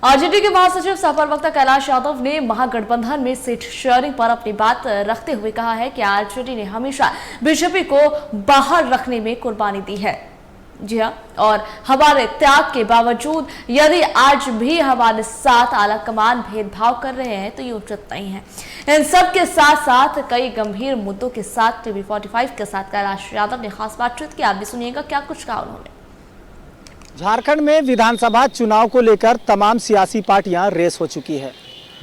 RJD के महासचिव सह प्रवक्ता कैलाश यादव ने महागठबंधन में सीट शेयरिंग पर अपनी बात रखते हुए कहा है कि आरजेडी ने हमेशा बीजेपी को बाहर रखने में कुर्बानी दी है। जी हाँ, और हमारे त्याग के बावजूद यदि आज भी हमारे साथ आला कमान भेदभाव कर रहे हैं तो ये उचित नहीं है। इन सब के साथ साथ कई गंभीर मुद्दों के साथ टीवी 45 के साथ कैलाश यादव ने खास बातचीत की। आप भी सुनिएगा क्या कुछ कहा उन्होंने। झारखंड में विधानसभा चुनाव को लेकर तमाम सियासी पार्टियां रेस हो चुकी है।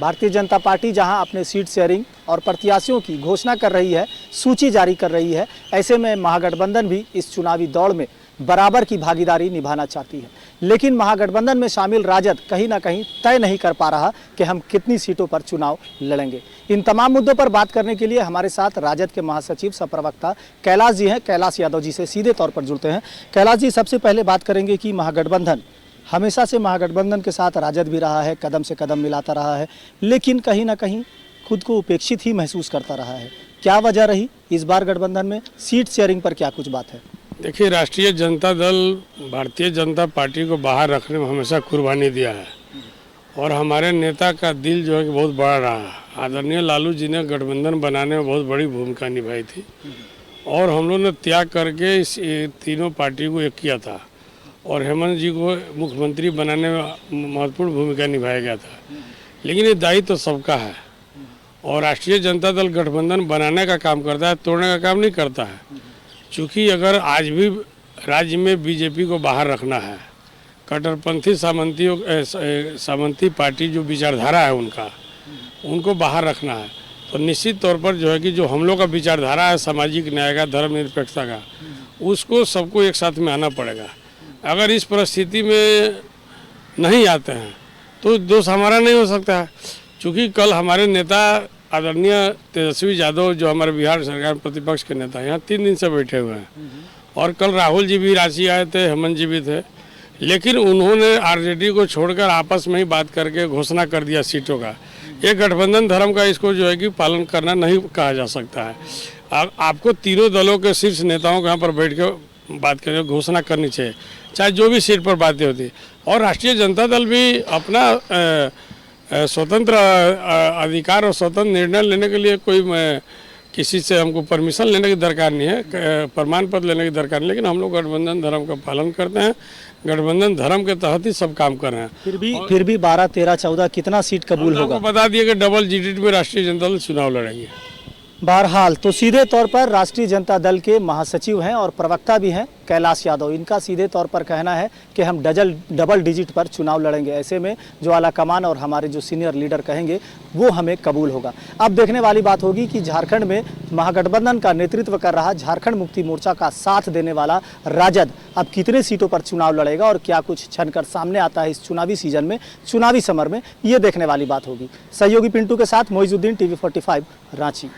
भारतीय जनता पार्टी जहां अपने सीट शेयरिंग और प्रत्याशियों की घोषणा कर रही है, सूची जारी कर रही है, ऐसे में महागठबंधन भी इस चुनावी दौड़ में बराबर की भागीदारी निभाना चाहती है। लेकिन महागठबंधन में शामिल राजद कहीं ना कहीं तय नहीं कर पा रहा कि हम कितनी सीटों पर चुनाव लड़ेंगे। इन तमाम मुद्दों पर बात करने के लिए हमारे साथ राजद के महासचिव सह प्रवक्ता कैलाश जी हैं। कैलाश यादव जी से सीधे तौर पर जुड़ते हैं। कैलाश जी, सबसे पहले बात करेंगे कि महागठबंधन हमेशा से महागठबंधन के साथ राजद भी रहा है, कदम से कदम मिलाता रहा है, लेकिन कहीं ना कहीं खुद को उपेक्षित ही महसूस करता रहा है। क्या वजह रही इस बार गठबंधन में सीट शेयरिंग पर, क्या कुछ बात है? देखिए, राष्ट्रीय जनता दल भारतीय जनता पार्टी को बाहर रखने में हमेशा कुर्बानी दिया है और हमारे नेता का दिल जो है कि बहुत बड़ा रहा है। आदरणीय लालू जी ने गठबंधन बनाने में बहुत बड़ी भूमिका निभाई थी और हम लोगों ने त्याग करके इस तीनों पार्टी को एक किया था और हेमंत जी को मुख्यमंत्री बनाने में महत्वपूर्ण भूमिका निभाया गया था। लेकिन ये दायित्व तो सबका है और राष्ट्रीय जनता दल गठबंधन बनाने का काम करता है, तोड़ने का काम नहीं करता है। चूँकि अगर आज भी राज्य में बीजेपी को बाहर रखना है, कट्टरपंथी सामंती पार्टी जो विचारधारा है उनको बाहर रखना है, तो निश्चित तौर पर जो है कि जो हम लोग का विचारधारा है सामाजिक न्याय का, धर्मनिरपेक्षता का, उसको सबको एक साथ में आना पड़ेगा। अगर इस परिस्थिति में नहीं आते हैं तो दोष हमारा नहीं हो सकता है। चूँकि कल हमारे नेता आदरणीय तेजस्वी यादव जो हमारे बिहार सरकार प्रतिपक्ष के नेता यहाँ 3 दिन से बैठे हुए हैं और कल राहुल जी भी रांची आए थे, हेमंत जी भी थे, लेकिन उन्होंने आरजेडी को छोड़कर आपस में ही बात करके घोषणा कर दिया सीटों का। ये गठबंधन धर्म का इसको जो है कि पालन करना नहीं कहा जा सकता है। आपको तीनों दलों के शीर्ष नेताओं के यहाँ पर बैठ के बात करके घोषणा करनी चाहिए, चाहे जो भी सीट पर बातें होती। और राष्ट्रीय जनता दल भी अपना स्वतंत्र अधिकार और स्वतंत्र निर्णय लेने के लिए कोई किसी से हमको परमिशन लेने की दरकार नहीं है, प्रमाण पत्र लेने की दरकार नहीं। लेकिन हम लोग गठबंधन धर्म का पालन करते हैं, गठबंधन धर्म के तहत ही सब काम कर रहे हैं। फिर भी 12, 13, 14 कितना सीट कबूल होगा? बता दिए कि डबल डिजिट में राष्ट्रीय जनता दल चुनाव लड़ेंगे। बहरहाल तो सीधे तौर पर राष्ट्रीय जनता दल के महासचिव हैं और प्रवक्ता भी हैं कैलाश यादव। इनका सीधे तौर पर कहना है कि हम डबल डिजिट पर चुनाव लड़ेंगे। ऐसे में जो आला कमान और हमारे जो सीनियर लीडर कहेंगे वो हमें कबूल होगा। अब देखने वाली बात होगी कि झारखंड में महागठबंधन का नेतृत्व कर रहा झारखंड मुक्ति मोर्चा का साथ देने वाला राजद अब कितने सीटों पर चुनाव लड़ेगा और क्या कुछ छनकर सामने आता है इस चुनावी सीजन में, चुनावी समर में, ये देखने वाली बात होगी। सहयोगी पिंटू के साथ मोइजुद्दीन, टीवी 45 रांची।